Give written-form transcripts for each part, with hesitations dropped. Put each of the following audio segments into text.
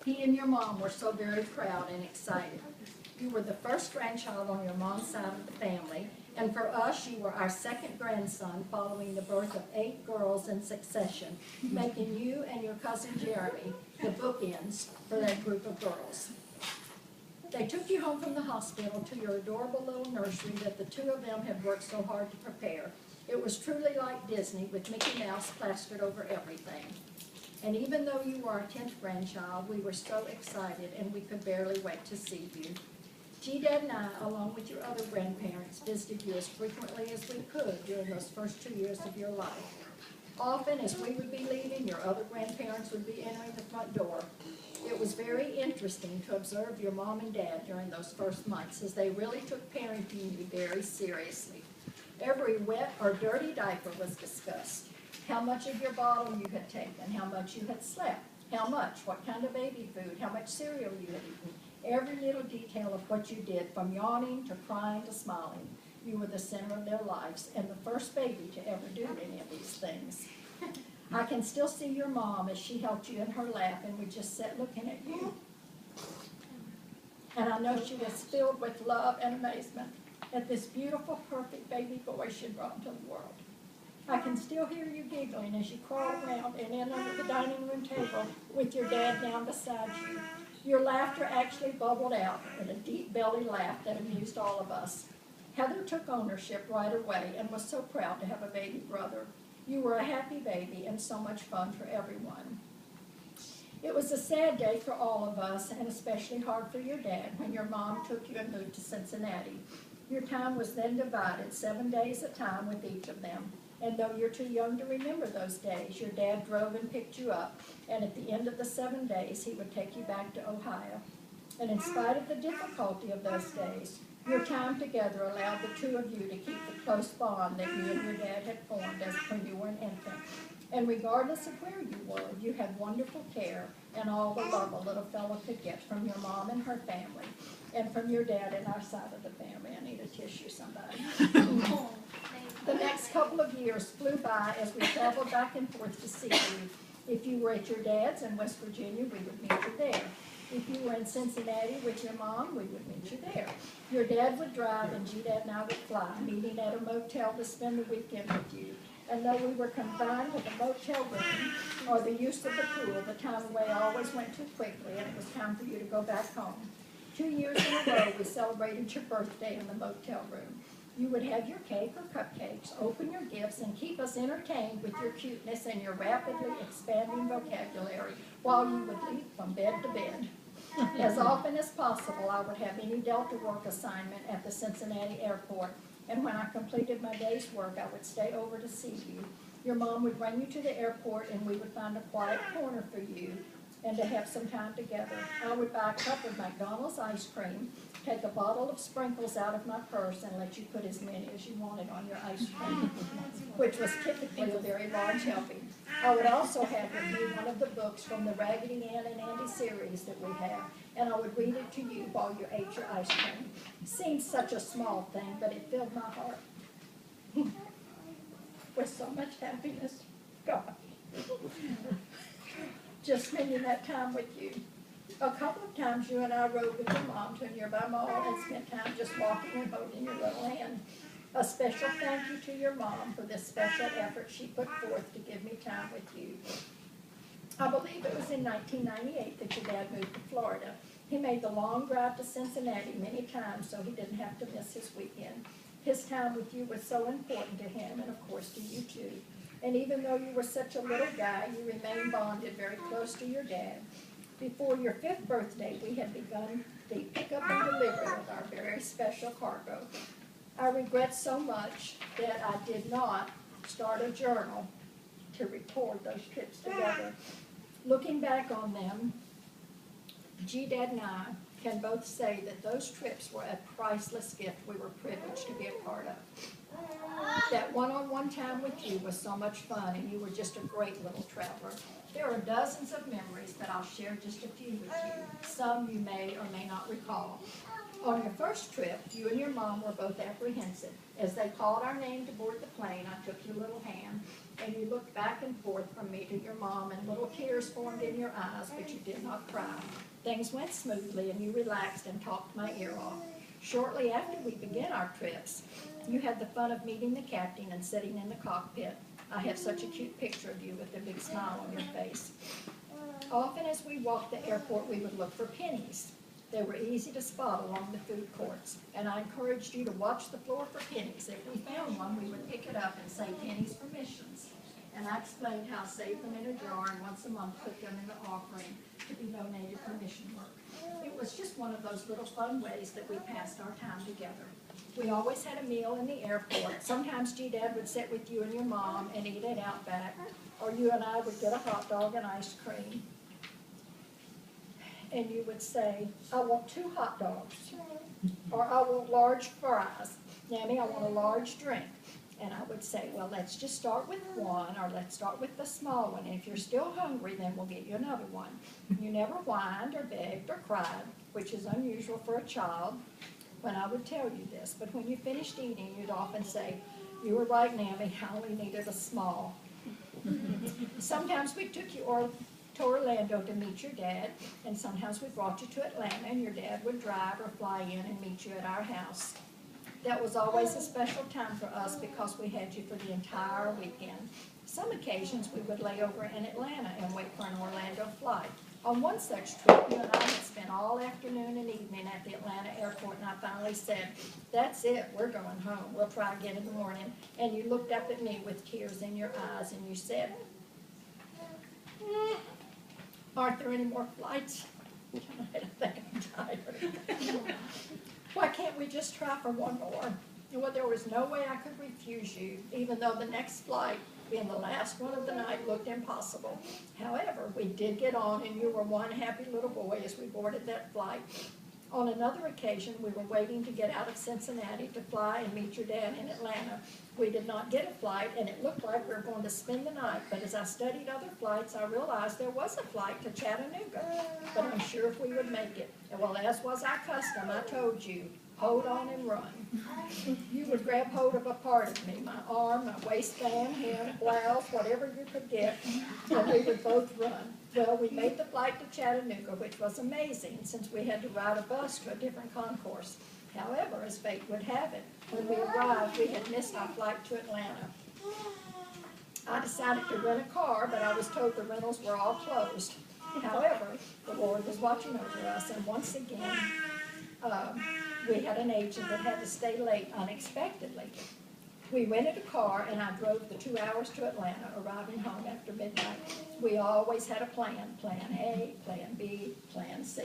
He and your mom were so very proud and excited. You were the first grandchild on your mom's side of the family, and for us, you were our second grandson following the birth of 8 girls in succession, making you and your cousin Jeremy the bookends for that group of girls. They took you home from the hospital to your adorable little nursery that the two of them had worked so hard to prepare. It was truly like Disney, with Mickey Mouse plastered over everything. And even though you were our 10th grandchild, we were so excited and we could barely wait to see you. G-Dad and I, along with your other grandparents, visited you as frequently as we could during those first 2 years of your life. Often, as we would be leaving, your other grandparents would be entering the front door. It was very interesting to observe your mom and dad during those first months, as they really took parenting you very seriously. Every wet or dirty diaper was discussed. How much of your bottle you had taken, how much you had slept, how much, what kind of baby food, how much cereal you had eaten. Every little detail of what you did, from yawning to crying to smiling. You were the center of their lives and the first baby to ever do any of these things. I can still see your mom as she held you in her lap and we just sat looking at you. And I know she was filled with love and amazement at this beautiful, perfect baby boy she brought into the world. I can still hear you giggling as you crawled around and in under the dining room table with your dad down beside you. Your laughter actually bubbled out in a deep belly laugh that amused all of us. Heather took ownership right away and was so proud to have a baby brother. You were a happy baby and so much fun for everyone. It was a sad day for all of us, and especially hard for your dad when your mom took you and moved to Cincinnati. Your time was then divided 7 days at a time with each of them. And though you're too young to remember those days, your dad drove and picked you up, and at the end of the 7 days, he would take you back to Ohio. And in spite of the difficulty of those days, your time together allowed the two of you to keep the close bond that you and your dad had formed as when you were an infant. And regardless of where you were, you had wonderful care and all the love a little fellow could get from your mom and her family, and from your dad and our side of the family. I need a tissue, somebody. The next couple of years flew by as we traveled back and forth to see you. If you were at your dad's in West Virginia, we would meet you there. If you were in Cincinnati with your mom, we would meet you there. Your dad would drive and G-Dad and I would fly, meeting at a motel to spend the weekend with you. And though we were confined to the motel room or the use of the pool, the time away always went too quickly and it was time for you to go back home. 2 years in a row, we celebrated your birthday in the motel room. You would have your cake or cupcakes, open your gifts, and keep us entertained with your cuteness and your rapidly expanding vocabulary while you would leap from bed to bed. As often as possible, I would have any Delta work assignment at the Cincinnati airport, and when I completed my day's work, I would stay over to see you. Your mom would bring you to the airport, and we would find a quiet corner for you and to have some time together. I would buy a cup of McDonald's ice cream, take a bottle of sprinkles out of my purse, and let you put as many as you wanted on your ice cream, which was typically a very large helping. I would also have you read one of the books from the Raggedy Ann and Andy series that we have, and I would read it to you while you ate your ice cream. It seemed such a small thing, but it filled my heart with so much happiness. God. Just spending that time with you. A couple of times you and I rode with your mom to a nearby mall and spent time just walking and holding your little hand. A special thank you to your mom for this special effort she put forth to give me time with you. I believe it was in 1998 that your dad moved to Florida. He made the long drive to Cincinnati many times so he didn't have to miss his weekend. His time with you was so important to him and of course to you too. And even though you were such a little guy, you remained bonded very close to your dad. Before your 5th birthday, we had begun the pickup and delivery of our very special cargo. I regret so much that I did not start a journal to record those trips together. Looking back on them, G-Dad and I can both say that those trips were a priceless gift we were privileged to be a part of. That one-on-one time with you was so much fun, and you were just a great little traveler. There are dozens of memories, but I'll share just a few with you. Some you may or may not recall. On your first trip, you and your mom were both apprehensive. As they called our name to board the plane, I took your little hand and you looked back and forth from me to your mom, and little tears formed in your eyes, but you did not cry. Things went smoothly, and you relaxed and talked my ear off. Shortly after we began our trips, you had the fun of meeting the captain and sitting in the cockpit. I have such a cute picture of you with a big smile on your face. Often as we walked the airport, we would look for pennies. They were easy to spot along the food courts, and I encouraged you to watch the floor for pennies. If we found one, we would pick it up and say pennies for missions. And I explained how I saved them in a jar and once a month put them in the offering to be donated for mission work. It was just one of those little fun ways that we passed our time together. We always had a meal in the airport. Sometimes G-Dad would sit with you and your mom and eat it out back, or you and I would get a hot dog and ice cream. And you would say, I want 2 hot dogs, or I want large fries. Nammy, I want a large drink. And I would say, well, let's just start with one, or let's start with the small one. And if you're still hungry, then we'll get you another one. You never whined or begged or cried, which is unusual for a child when I would tell you this. But when you finished eating, you'd often say, you were right, Nammy, I only needed a small. Sometimes we took you to Orlando to meet your dad, and sometimes we brought you to Atlanta, and your dad would drive or fly in and meet you at our house. That was always a special time for us because we had you for the entire weekend. Some occasions we would lay over in Atlanta and wait for an Orlando flight. On one such trip, you and I had spent all afternoon and evening at the Atlanta airport, and I finally said, that's it, we're going home. We'll try again in the morning. And you looked up at me with tears in your eyes, and you said, aren't there any more flights? I think I'm tired. Why can't we just try for one more? Well, there was no way I could refuse you, even though the next flight, being the last one of the night, looked impossible. However, we did get on, and you were one happy little boy as we boarded that flight. On another occasion, we were waiting to get out of Cincinnati to fly and meet your dad in Atlanta. We did not get a flight, and it looked like we were going to spend the night, but as I studied other flights, I realized there was a flight to Chattanooga, but I'm sure if we would make it. And well, as was our custom, I told you, hold on and run. You would grab hold of a part of me, my arm, my waistband, hand, blouse, whatever you could get, and we would both run. Well, we made the flight to Chattanooga, which was amazing since we had to ride a bus to a different concourse. However, as fate would have it, when we arrived, we had missed our flight to Atlanta. I decided to rent a car, but I was told the rentals were all closed. However, the Lord was watching over us, and once again, we had an agent that had to stay late unexpectedly. We rented a car, and I drove the 2 hours to Atlanta, arriving home after midnight. We always had a plan, plan A, plan B, plan C.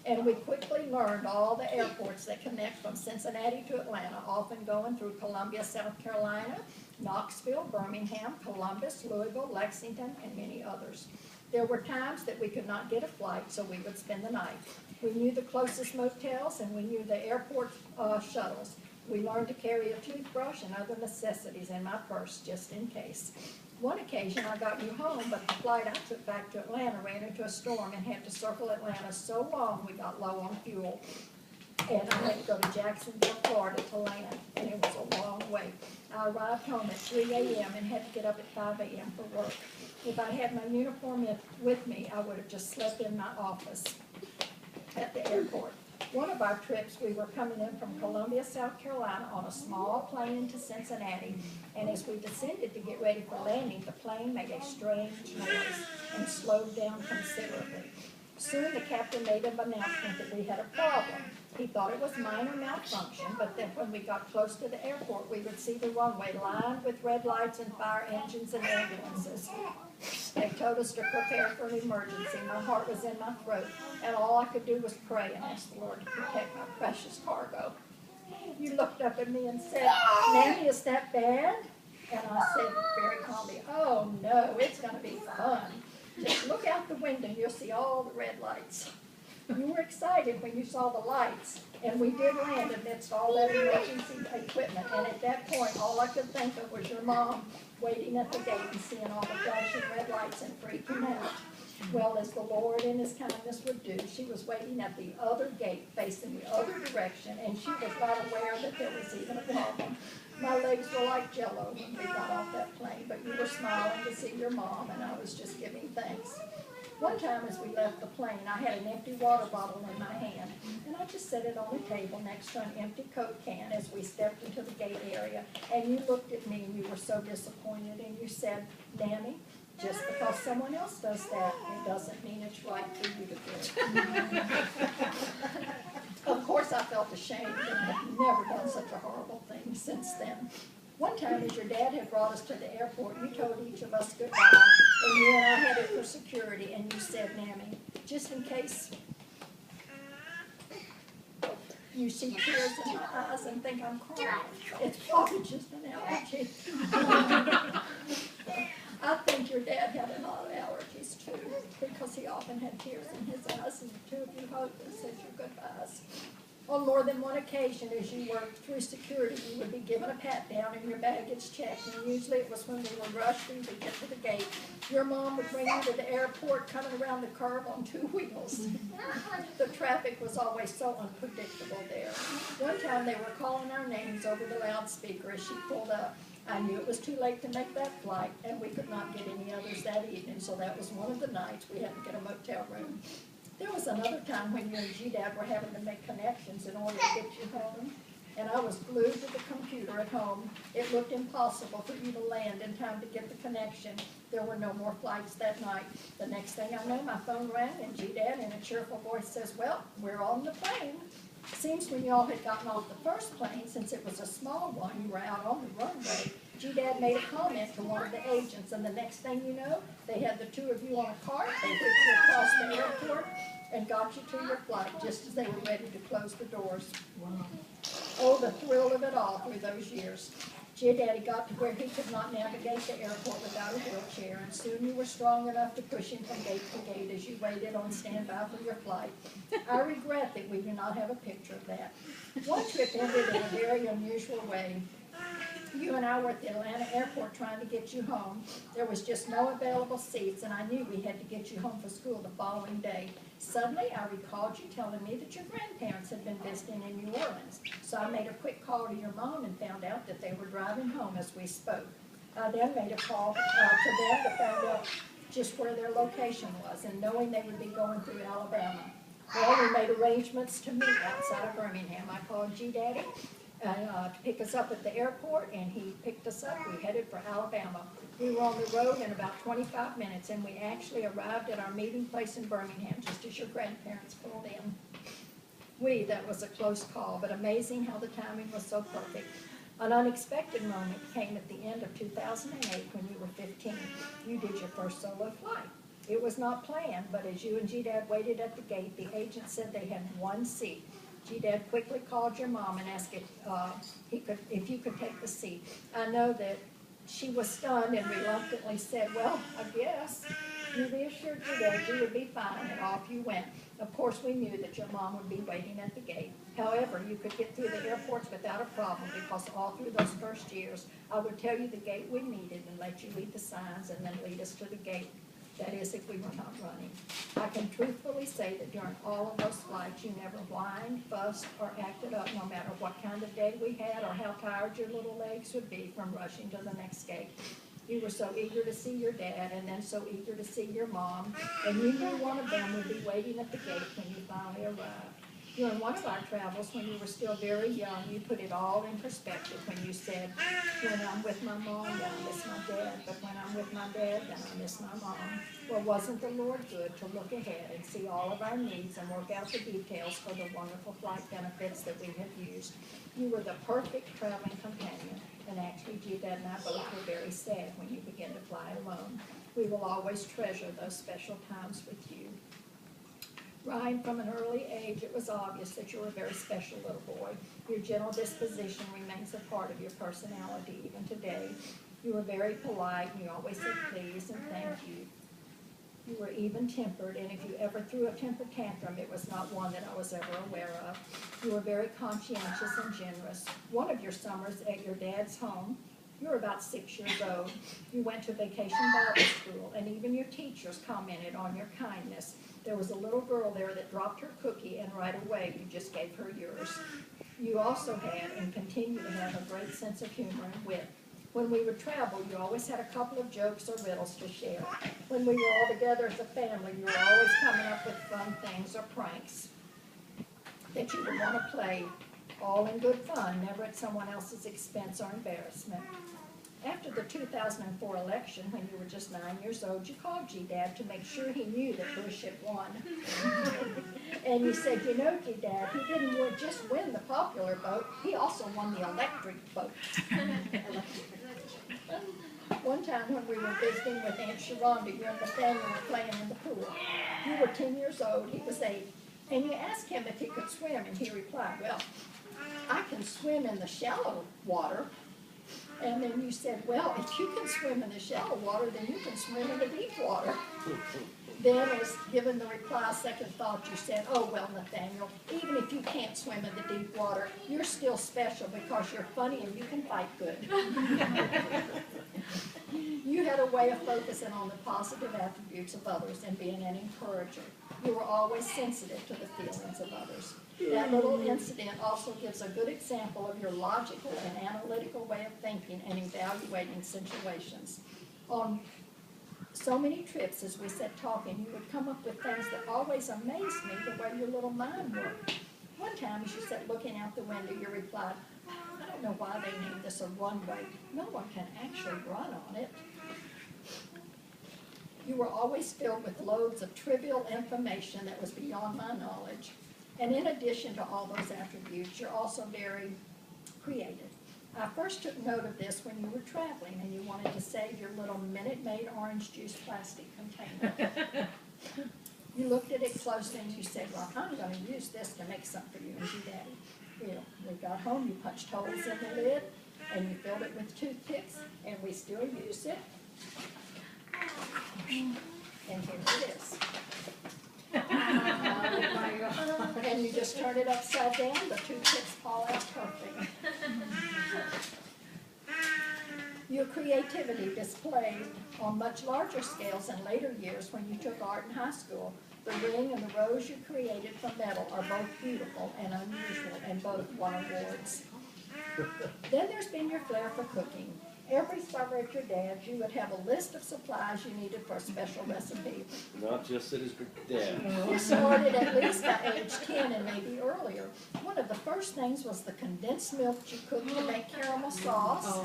And we quickly learned all the airports that connect from Cincinnati to Atlanta, often going through Columbia, South Carolina, Knoxville, Birmingham, Columbus, Louisville, Lexington, and many others. There were times that we could not get a flight, so we would spend the night. We knew the closest motels, and we knew the airport shuttles. We learned to carry a toothbrush and other necessities in my purse, just in case. One occasion, I got you home, but the flight I took back to Atlanta ran into a storm and had to circle Atlanta so long we got low on fuel. And I had to go to Jacksonville, Florida to land, and it was a long wait. I arrived home at 3 a.m. and had to get up at 5 a.m. for work. If I had my uniform with me, I would have just slept in my office at the airport. One of our trips, we were coming in from Columbia, South Carolina on a small plane to Cincinnati, and as we descended to get ready for landing, the plane made a strange noise and slowed down considerably. Soon the captain made an announcement that we had a problem. He thought it was minor malfunction, but that when we got close to the airport, we would see the runway lined with red lights and fire engines and ambulances. They told us to prepare for an emergency. My heart was in my throat, and all I could do was pray and ask the Lord to protect my precious cargo. You looked up at me and said, Nanny, is that bad? And I said very calmly, oh no, it's going to be fun. Just look out the window, you'll see all the red lights. You were excited when you saw the lights, and we did land amidst all that emergency equipment, and at that point, all I could think of was your mom waiting at the gate and seeing all the flashing red lights and freaking out. Well, as the Lord in His kindness would do, she was waiting at the other gate facing the other direction, and she was not aware that there was even a problem. My legs were like jello when we got off that plane, but you were smiling to see your mom, and I was just giving thanks. One time as we left the plane, I had an empty water bottle in my hand, and I just set it on the table next to an empty Coke can as we stepped into the gate area, and you looked at me and you were so disappointed, and you said, "Mammy, just because someone else does that, it doesn't mean it's right for you to do it." Of course, I felt ashamed and have never done such a horrible thing since then. One time, as your dad had brought us to the airport, you told each of us goodbye, and you and I headed for security, and you said, "Mammy, just in case you see tears in my eyes and think I'm crying, it's probably just an allergy." I think your dad had a lot of allergies too, because he often had tears in his eyes, and the two of you hugged and said your goodbyes. On more than one occasion, as you worked through security, you would be given a pat down and your baggage checked, and usually it was when we were rushing to get to the gate. Your mom would bring you to the airport coming around the curve on 2 wheels. The traffic was always so unpredictable there. One time they were calling our names over the loudspeaker as she pulled up. I knew it was too late to make that flight, and we could not get any others that evening, so that was one of the nights we had to get a motel room. There was another time when you and G-Dad were having to make connections in order to get you home, and I was glued to the computer at home. It looked impossible for you to land in time to get the connection. There were no more flights that night. The next thing I know, my phone rang, and G-Dad in a cheerful voice says, "Well, we're on the plane." Seems when y'all had gotten off the first plane, since it was a small one, you were out on the runway, G-Dad made a comment to one of the agents, and the next thing you know, they had the two of you on a cart, they whipped you across the airport, and got you to your flight just as they were ready to close the doors. Wow. Oh, the thrill of it all through those years. G-Daddy got to where he could not navigate the airport without a wheelchair, and soon you were strong enough to push him from gate to gate as you waited on standby for your flight. I regret that we do not have a picture of that. One trip ended in a very unusual way. You and I were at the Atlanta airport trying to get you home. There was just no available seats, and I knew we had to get you home for school the following day. Suddenly, I recalled you telling me that your grandparents had been visiting in New Orleans. So I made a quick call to your mom and found out that they were driving home as we spoke. I then made a call to them to find out just where their location was, and knowing they would be going through Alabama. Well, we made arrangements to meet outside of Birmingham. I called G-Daddy to pick us up at the airport, and he picked us up. We headed for Alabama. We were on the road in about 25 minutes, and we actually arrived at our meeting place in Birmingham just as your grandparents pulled in. That was a close call, but amazing how the timing was so perfect. An unexpected moment came at the end of 2008 when you were 15. You did your first solo flight. It was not planned, but as you and G-Dad waited at the gate, the agent said they had one seat. G-Dad quickly called your mom and asked if you could take the seat. I know that she was stunned and reluctantly said, "Well, I guess." You reassured G-Dad you would be fine, and off you went. Of course, we knew that your mom would be waiting at the gate. However, you could get through the airports without a problem, because all through those first years, I would tell you the gate we needed and let you read the signs and then lead us to the gate. That is, if we were not running. I can truthfully say that during all of those flights, you never whined, fussed, or acted up, no matter what kind of day we had or how tired your little legs would be from rushing to the next gate. You were so eager to see your dad, and then so eager to see your mom, and you knew one of them would be waiting at the gate when you finally arrived. During one of our travels, when you were still very young, you put it all in perspective when you said, "When I'm with my mom, then I miss my dad, but when I'm with my dad, then I miss my mom." Well, wasn't the Lord good to look ahead and see all of our needs and work out the details for the wonderful flight benefits that we have used? You were the perfect traveling companion, and actually, G-Dad and I both were very sad when you began to fly alone. We will always treasure those special times with you. Ryan, from an early age, it was obvious that you were a very special little boy. Your gentle disposition remains a part of your personality even today. You were very polite, and you always said please and thank you. You were even-tempered, and if you ever threw a temper tantrum, it was not one that I was ever aware of. You were very conscientious and generous. One of your summers at your dad's home, You were about 6 years old. You went to vacation Bible school, and even your teachers commented on your kindness. There was a little girl there that dropped her cookie, and right away you just gave her yours. You also had and continue to have a great sense of humor and wit. When we would travel, you always had a couple of jokes or riddles to share. When we were all together as a family, you were always coming up with fun things or pranks that you would want to play, all in good fun, never at someone else's expense or embarrassment. After the 2004 election, when you were just 9 years old, you called G-Dad to make sure he knew that Bush had won. And you said, you know, G-Dad, he didn't just win the popular vote, he also won the electric vote. One time when we were visiting with Aunt Sharonda, you and Nathaniel were playing in the pool. You were 10 years old, he was 8, and you asked him if he could swim, and he replied, well, I can swim in the shallow water. And then you said, well, if you can swim in the shallow water, then you can swim in the deep water. Then, as given the reply, second thought, you said, oh, well, Nathaniel, even if you can't swim in the deep water, you're still special because you're funny and you can fight good. You had a way of focusing on the positive attributes of others and being an encourager. You were always sensitive to the feelings of others. That little incident also gives a good example of your logical and analytical way of thinking and evaluating situations. On so many trips, as we sat talking, you would come up with things that always amazed me, the way your little mind worked. One time, as you sat looking out the window, you replied, I don't know why they named this a runway. No one can actually run on it. You were always filled with loads of trivial information that was beyond my knowledge. And in addition to all those attributes, you're also very creative. I first took note of this when you were traveling and you wanted to save your little Minute Maid orange juice plastic container. You looked at it closely and you said, well, I'm going to use this to make something for you and your daddy. Well, we got home, you punched holes in the lid and you filled it with toothpicks, and we still use it. And here it is. And you just turn it upside down, the toothpicks fall out perfect. Your creativity displayed on much larger scales in later years when you took art in high school. The ring and the rose you created from metal are both beautiful and unusual, and both won awards. Then there's been your flair for cooking. Every summer at your dad's, you would have a list of supplies you needed for a special recipe. Not just at his dad. You started at least by age 10 and maybe earlier. One of the first things was the condensed milk you cooked to make caramel sauce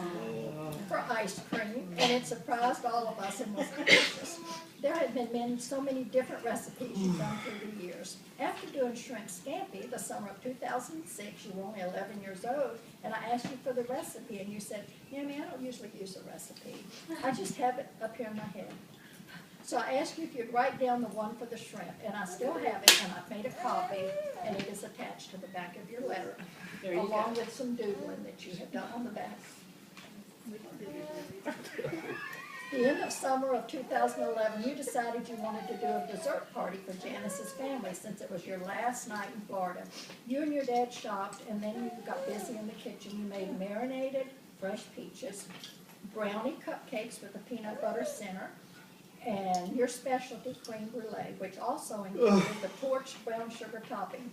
for ice cream, and it surprised all of us and was delicious. There have been so many different recipes you've done through the years. After doing shrimp scampi the summer of 2006, you were only 11 years old, and I asked you for the recipe, and you said, I don't usually use a recipe. I just have it up here in my head. So I asked you if you'd write down the one for the shrimp, and I still have it, and I've made a copy, and it is attached to the back of your letter, along with some doodling that you have done on the back. The end of summer of 2011, you decided you wanted to do a dessert party for Janice's family since it was your last night in Florida. You and your dad shopped, and then you got busy in the kitchen. You made marinated fresh peaches, brownie cupcakes with a peanut butter center, and your specialty creme brulee, which also included the torched brown sugar topping.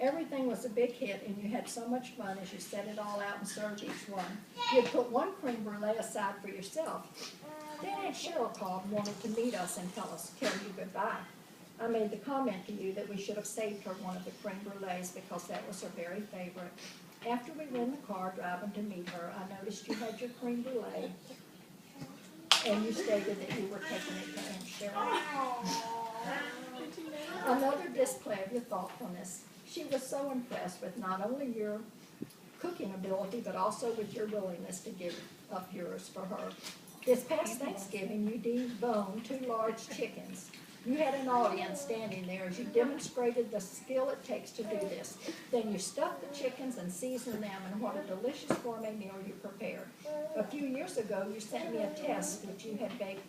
Everything was a big hit, and you had so much fun as you set it all out and served each one. You had put one creme brulee aside for yourself. Then Aunt Cheryl called and wanted to meet us and tell you goodbye. I made the comment to you that we should have saved her one of the creme brulees because that was her very favorite. After we were in the car driving to meet her, I noticed you had your creme brulee, and you stated that you were taking it to Aunt Cheryl. Another display of your thoughtfulness. She was so impressed with not only your cooking ability, but also with your willingness to give up yours for her. This past Thanksgiving, you deboned 2 large chickens. You had an audience standing there as you demonstrated the skill it takes to do this. Then you stuffed the chickens and seasoned them, and what a delicious gourmet meal you prepared. A few years ago, you sent me a text which you had baked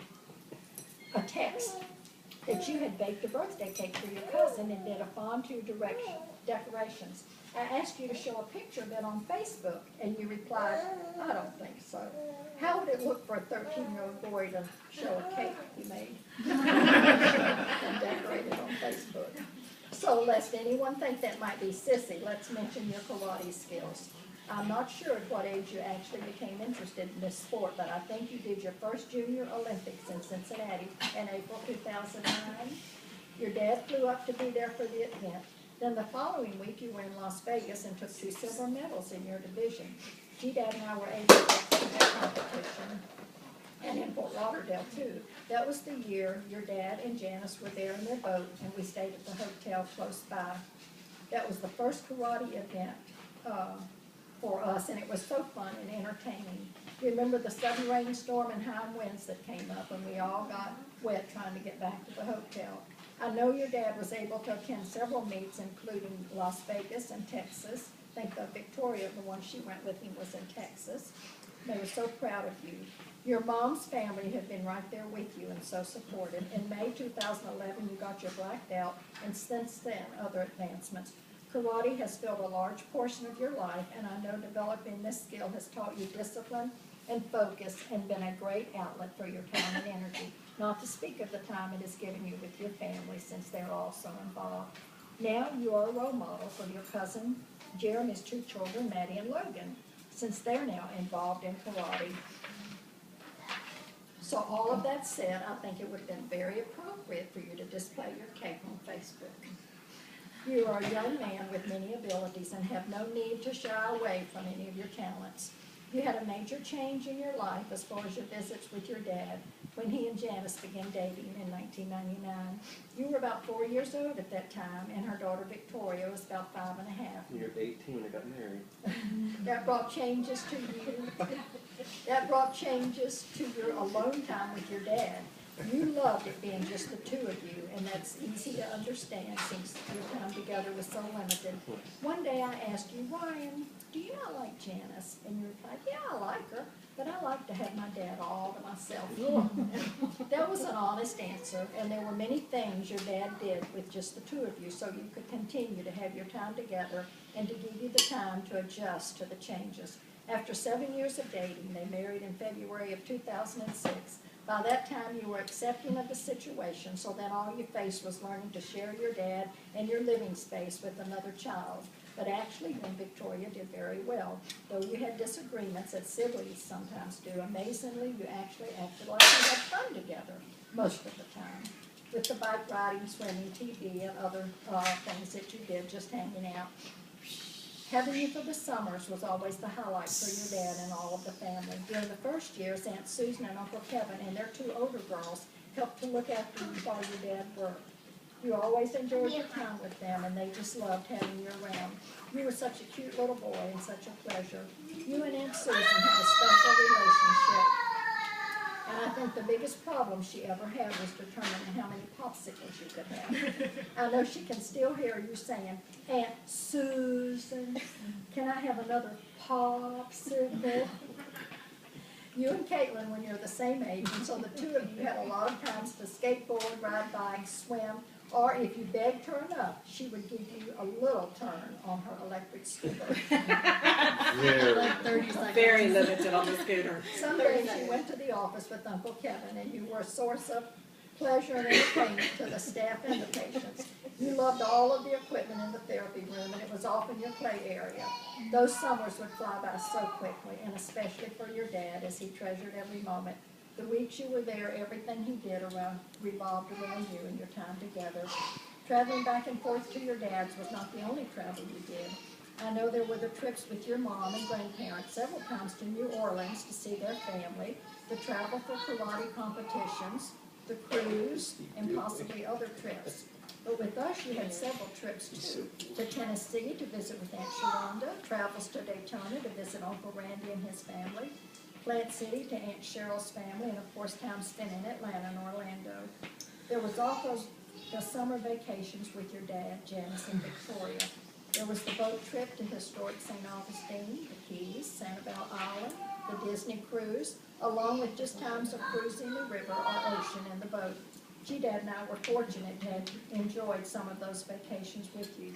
that you had baked a birthday cake for your cousin and did a fondue decorations. I asked you to show a picture of it on Facebook, and you replied, I don't think so. How would it look for a 13-year-old boy to show a cake you made and decorated on Facebook? So lest anyone think that might be sissy, let's mention your karate skills. I'm not sure at what age you actually became interested in this sport, but I think you did your first Junior Olympics in Cincinnati in April 2009. Your dad flew up to be there for the event. Then the following week you were in Las Vegas and took 2 silver medals in your division. G-Dad and I were able to attend that competition, and in Fort Lauderdale too. That was the year your dad and Janice were there in their boat, and we stayed at the hotel close by. That was the first karate event for us, and it was so fun and entertaining. Remember the sudden rainstorm and high winds that came up, and we all got wet trying to get back to the hotel. I know your dad was able to attend several meets, including Las Vegas and Texas. I think Victoria, the one she went with him, was in Texas. They were so proud of you. Your mom's family had been right there with you and so supportive. In May 2011, you got your black belt, and since then, other advancements. Karate has filled a large portion of your life, and I know developing this skill has taught you discipline and focus and been a great outlet for your time and energy, not to speak of the time it has given you with your family since they're all so involved. Now you are a role model for your cousin Jeremy's 2 children, Maddie and Logan, since they're now involved in karate. So all of that said, I think it would have been very appropriate for you to display your cape on Facebook. You are a young man with many abilities and have no need to shy away from any of your talents. You had a major change in your life as far as your visits with your dad when he and Janice began dating in 1999. You were about 4 years old at that time, and her daughter Victoria was about 5 and a half. You're 18, I got married. That brought changes to you. That brought changes to your alone time with your dad. You loved it being just the 2 of you, and that's easy to understand since your time together was so limited. One day I asked you, Ryan, do you not like Janice? And you replied, yeah, I like her, but I like to have my dad all to myself. That was an honest answer, and there were many things your dad did with just the 2 of you so you could continue to have your time together and to give you the time to adjust to the changes. After 7 years of dating, they married in February of 2006. By that time, you were accepting of the situation, so that all you faced was learning to share your dad and your living space with another child. But actually, you and Victoria did very well. Though you had disagreements, as siblings sometimes do, amazingly, you actually acted like you had fun together most of the time. With the bike riding, swimming, TV, and other things that you did, just hanging out. Having you for the summers was always the highlight for your dad and all of the family. During the first years, Aunt Susan and Uncle Kevin and their 2 older girls helped to look after you while your dad worked. You always enjoyed your time with them, and they just loved having you around. You were such a cute little boy and such a pleasure. You and Aunt Susan had a special relationship. And I think the biggest problem she ever had was determining how many popsicles you could have. I know she can still hear you saying, Aunt Susan, can I have another popsicle? You and Caitlin, when you're the same age, and so the 2 of you had a lot of times to skateboard, ride bikes, swim, or if you begged her enough, she would give you a little turn on her electric scooter. Like 30 seconds. Very limited on the scooter. Some days you went to the office with Uncle Kevin, and you were a source of pleasure and entertainment to the staff and the patients. You loved all of the equipment in the therapy room, and it was often your play area. Those summers would fly by so quickly, and especially for your dad, as he treasured every moment. The weeks you were there, everything he did revolved around you and your time together. Traveling back and forth to your dad's was not the only travel you did. I know there were the trips with your mom and grandparents several times to New Orleans to see their family, the travel for karate competitions, the cruise, and possibly other trips. But with us, you had several trips too. To Tennessee to visit with Aunt Sharonda, travels to Daytona to visit Uncle Randy and his family, Plant City to Aunt Cheryl's family, and of course time spent in Atlanta and Orlando. There was also the summer vacations with your dad, Janice, and Victoria. There was the boat trip to historic St. Augustine, the Keys, Sanibel Island, the Disney cruise, along with just times of cruising the river or ocean in the boat. G-Dad and I were fortunate to have enjoyed some of those vacations with you.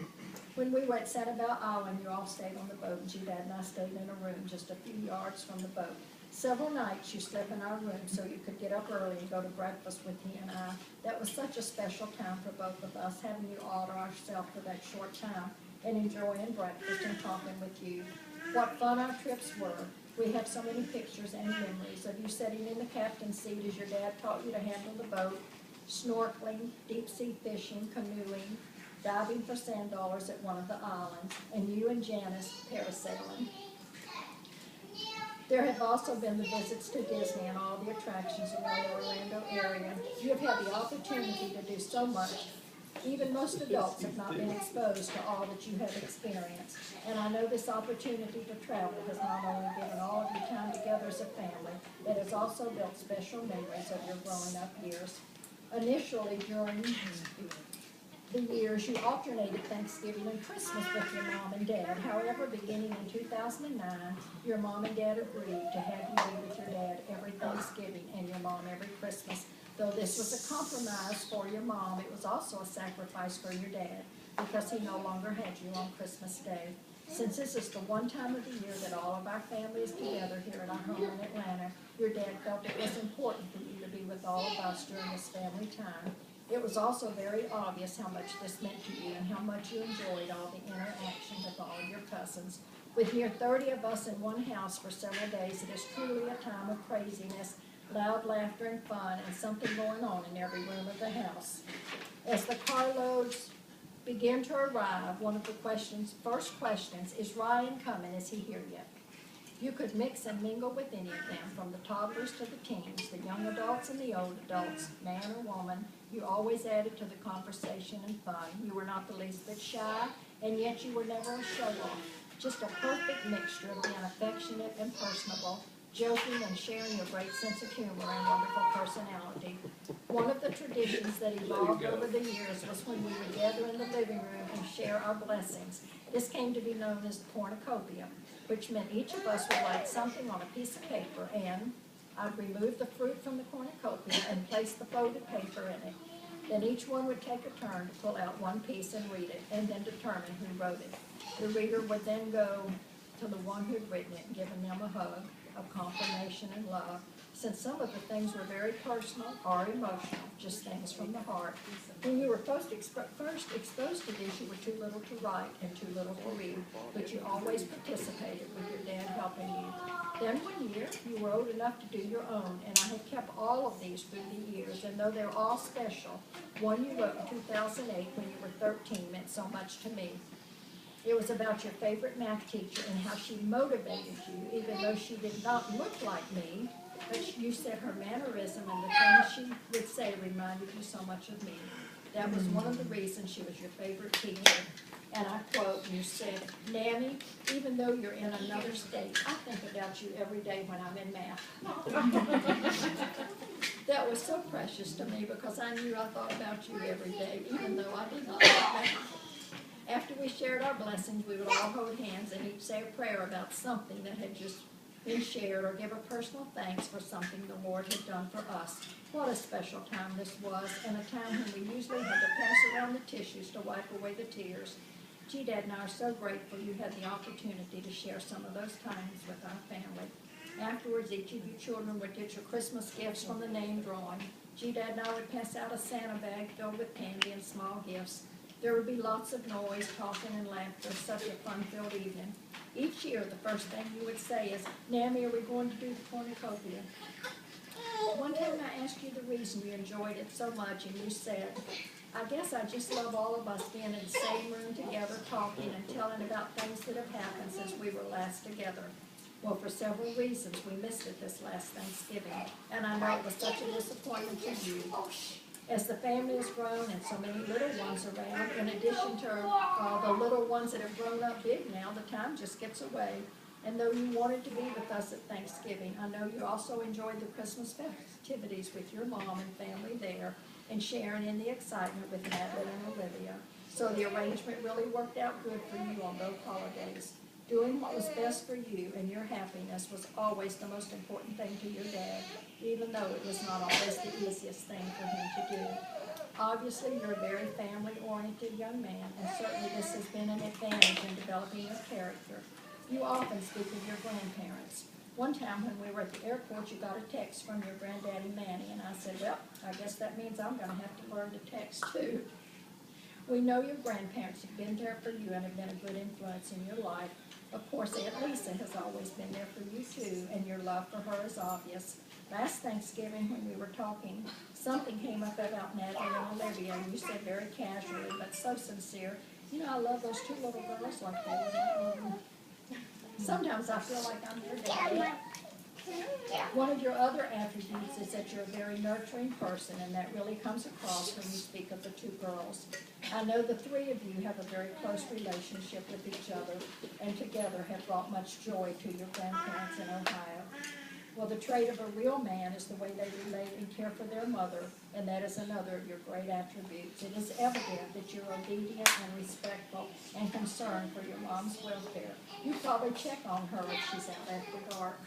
When we were at Sanibel Island, you all stayed on the boat, and G-Dad and I stayed in a room just a few yards from the boat. Several nights you slept in our room so you could get up early and go to breakfast with he and I. That was such a special time for both of us, having you all to ourselves for that short time and enjoying breakfast and talking with you. What fun our trips were. We have so many pictures and memories of you sitting in the captain's seat as your dad taught you to handle the boat, snorkeling, deep-sea fishing, canoeing, diving for sand dollars at one of the islands, and you and Janice parasailing. There have also been the visits to Disney and all the attractions around the Orlando area. You have had the opportunity to do so much. Even most adults have not been exposed to all that you have experienced. And I know this opportunity to travel has not only given all of you time together as a family, but has also built special memories of your growing up years. Initially, during the years, you alternated Thanksgiving and Christmas with your mom and dad. However, beginning in 2009, your mom and dad agreed to have you be with your dad every Thanksgiving and your mom every Christmas. Though this was a compromise for your mom, it was also a sacrifice for your dad because he no longer had you on Christmas Day. Since this is the one time of the year that all of our family is together here at our home in Atlanta, your dad felt it was important for you to be with all of us during this family time. It was also very obvious how much this meant to you and how much you enjoyed all the interaction with all of your cousins. With near 30 of us in one house for several days, it is truly a time of craziness, loud laughter and fun, and something going on in every room of the house. As the carloads begin to arrive, one of the first questions, is Ryan coming? Is he here yet? You could mix and mingle with any of them, from the toddlers to the teens, the young adults and the old adults, man or woman. You always added to the conversation and fun. You were not the least bit shy, and yet you were never a show-off. Just a perfect mixture of being affectionate and personable, joking and sharing your great sense of humor and wonderful personality. One of the traditions that evolved over the years was when we would gather in the living room and share our blessings. This came to be known as the cornucopia, which meant each of us would write something on a piece of paper, and I'd remove the fruit from the cornucopia and place the folded paper in it. Then each one would take a turn to pull out one piece and read it, and then determine who wrote it. The reader would then go to the one who'd written it and given them a hug of confirmation and love. Since some of the things were very personal or emotional, just things from the heart. When you were first exposed to this, you were too little to write and too little to read, but you always participated with your dad helping you. Then one year, you were old enough to do your own, and I have kept all of these through the years, and though they're all special, one you wrote in 2008 when you were 13 meant so much to me. It was about your favorite math teacher and how she motivated you, even though she did not look like me, but you said her mannerism and the things she would say reminded you so much of me. That was one of the reasons she was your favorite teacher. And I quote, you said, "Nanny, even though you're in another state, I think about you every day when I'm in math." That was so precious to me because I knew I thought about you every day, even though I did not like math. After we shared our blessings, we would all hold hands and each say a prayer about something that had just been shared or give a personal thanks for something the Lord had done for us. What a special time this was, and a time when we usually had to pass around the tissues to wipe away the tears. G-Dad and I are so grateful you had the opportunity to share some of those times with our family. Afterwards, each of you children would get your Christmas gifts from the name drawing. G-Dad and I would pass out a Santa bag filled with candy and small gifts. There would be lots of noise, talking, and laughter, such a fun-filled evening. Each year, the first thing you would say is, "Nammy, are we going to do the cornucopia?" One time I asked you the reason you enjoyed it so much, and you said, "I guess I just love all of us being in the same room together, talking and telling about things that have happened since we were last together." Well, for several reasons, we missed it this last Thanksgiving, and I know it was such a disappointment to you. As the family has grown and so many little ones around, in addition to the little ones that have grown up big now, the time just gets away. And though you wanted to be with us at Thanksgiving, I know you also enjoyed the Christmas festivities with your mom and family there, and sharing in the excitement with Madeline and Olivia. So the arrangement really worked out good for you on both holidays. Doing what was best for you and your happiness was always the most important thing to your dad, even though it was not always the easiest thing for him to do. Obviously, you're a very family-oriented young man, and certainly this has been an advantage in developing your character. You often speak of your grandparents. One time when we were at the airport, you got a text from your granddaddy Manny, and I said, well, I guess that means I'm going to have to learn to text too. We know your grandparents have been there for you and have been a good influence in your life. Of course, Aunt Lisa has always been there for you too, and your love for her is obvious. Last Thanksgiving when we were talking, something came up about Natalie and Olivia, and you said very casually, but so sincere, you know, I love those two little girls like they were my own. Sometimes I feel like I'm their daddy. One of your other attributes is that you're a very nurturing person, and that really comes across when you speak of the two girls. I know the three of you have a very close relationship with each other, and together have brought much joy to your grandparents in Ohio. Well, the trait of a real man is the way they relate and care for their mother, and that is another of your great attributes. It is evident that you're obedient and respectful and concerned for your mom's welfare. You probably check on her if she's out after dark,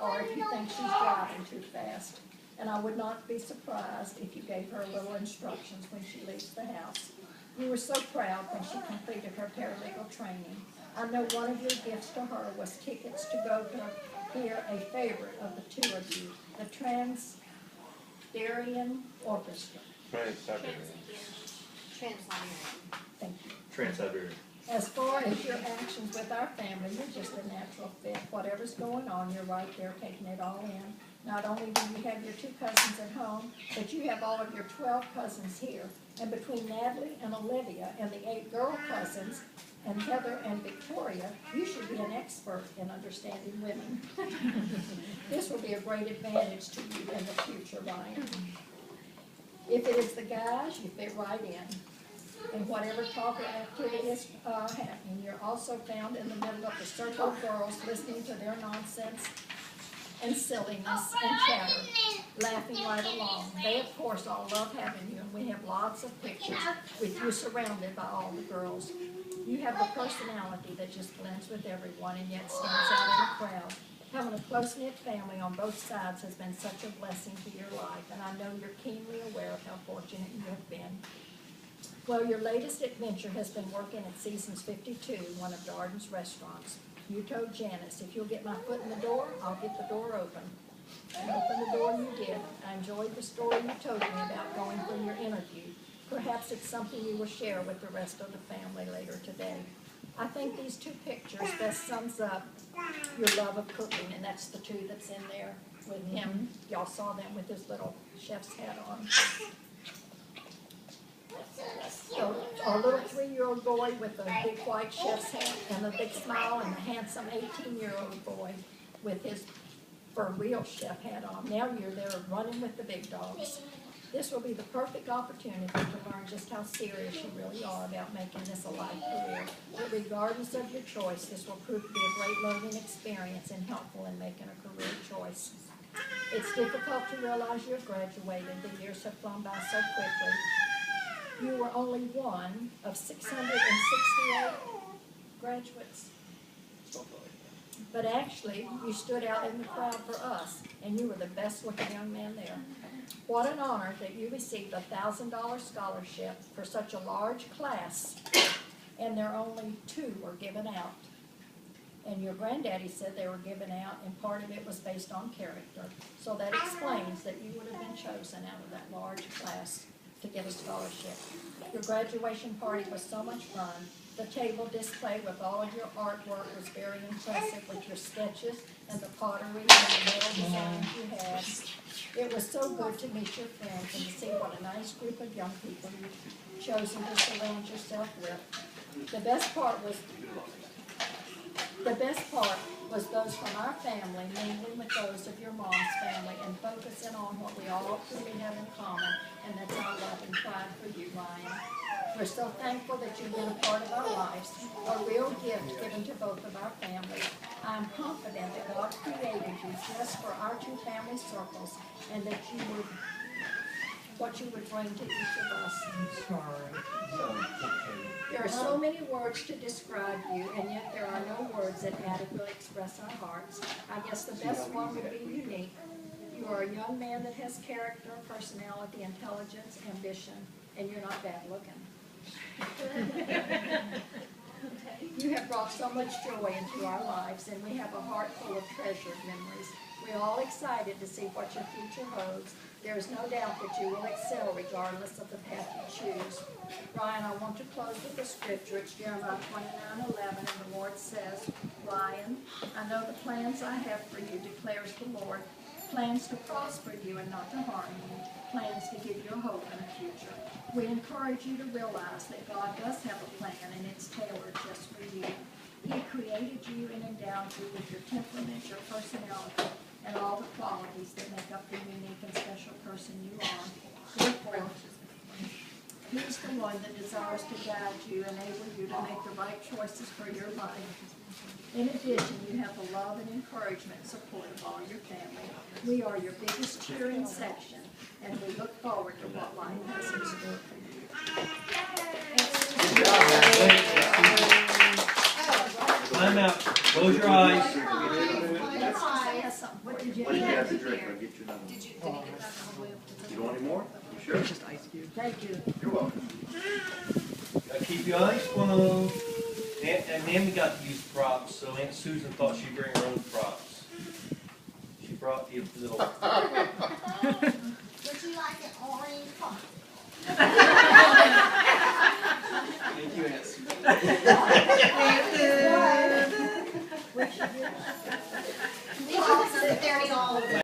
or if you think she's driving too fast. And I would not be surprised if you gave her little instructions when she leaves the house. You were so proud when she completed her paralegal training. I know one of your gifts to her was tickets to go to hear a favorite of the two of you, the Trans-Siberian Orchestra. Trans-Siberian. Thank you. Trans-Siberian. As far as your actions with our family, you're just a natural fit. Whatever's going on, you're right there taking it all in. Not only do you have your two cousins at home, but you have all of your 12 cousins here. And between Natalie and Olivia and the 8 girl cousins, and Heather and Victoria, you should be an expert in understanding women. This will be a great advantage to you in the future, Ryan. If it is the guys, you fit right in. And whatever talk or activity is happening, you're also found in the middle of the circle of girls listening to their nonsense and silliness and chatter, laughing right along. They, of course, all love having you, and we have lots of pictures with you surrounded by all the girls. You have the personality that just blends with everyone and yet stands out in a crowd. Having a close-knit family on both sides has been such a blessing to your life, and I know you're keenly aware of how fortunate you have been. Well, your latest adventure has been working at Seasons 52, one of Darden's restaurants. You told Janice, if you'll get my foot in the door, I'll get the door open. And open the door you did. I enjoyed the story you told me about going for your interview. Perhaps it's something you will share with the rest of the family later today. I think these two pictures best sums up your love of cooking, and that's the two that's in there with him. Y'all saw them with his little chef's hat on. So our little 3-year-old boy with a big white chef's hat and a big smile, and the handsome 18-year-old boy with his for real chef hat on. Now you're there running with the big dogs. This will be the perfect opportunity to learn just how serious you really are about making this a life career. But regardless of your choice, this will prove to be a great learning experience and helpful in making a career choice. It's difficult to realize you've graduated. The years have flown by so quickly. You were only one of 668 graduates. But actually, you stood out in the crowd for us, and you were the best-looking young man there. What an honor that you received a $1,000 scholarship for such a large class, and there only 2 were given out. And your granddaddy said they were given out, and part of it was based on character. So that explains that you would have been chosen out of that large class to get a scholarship. Your graduation party was so much fun. The table display with all of your artwork was very impressive, with your sketches and the pottery and the metal designs you had. It was so good to meet your friends and to see what a nice group of young people you've chosen to surround yourself with. The best part was those from our family, mingling with those of your mom's family, and focusing on what we all truly have in common, and that's our love and pride for you, Ryan. We're so thankful that you've been a part of our lives, a real gift given to both of our families. I'm confident that God created you just for our 2 family circles, and that you would, what you would bring to each of us. I'm sorry. You're There are so many words to describe you, and yet there are no words that adequately express our hearts. I guess the best one would be unique. You are a young man that has character, personality, intelligence, ambition, and you're not bad looking. You have brought so much joy into our lives, and we have a heart full of treasured memories. We're all excited to see what your future holds. There is no doubt that you will excel regardless of the path you choose. Ryan, I want to close with the scripture. It's Jeremiah 29:11, and the Lord says, Ryan, I know the plans I have for you, declares the Lord, plans to prosper you and not to harm you, plans to give you a hope and a future. We encourage you to realize that God does have a plan, and it's tailored just for you. He created you and endowed you with your temperament, your personality, and all the qualities that make up the unique and special person you are. Therefore, He's the one that desires to guide you, enable you to make the right choices for your life. In addition, you have the love and encouragement and support of all your family. We are your biggest cheering section, and we look forward to what life has in store for you. Time out. Close your eyes. What did you What do you have? have to drink? I'll get you another one. You don't want any more? You sure? Thank you. You're welcome. Gotta keep your eyes closed. And Naomi got to use props, so Aunt Susan thought she'd bring her own props. She brought the little. Would you like an orange coffee? Thank you, Aunt Susan. We should do that. We all sit there all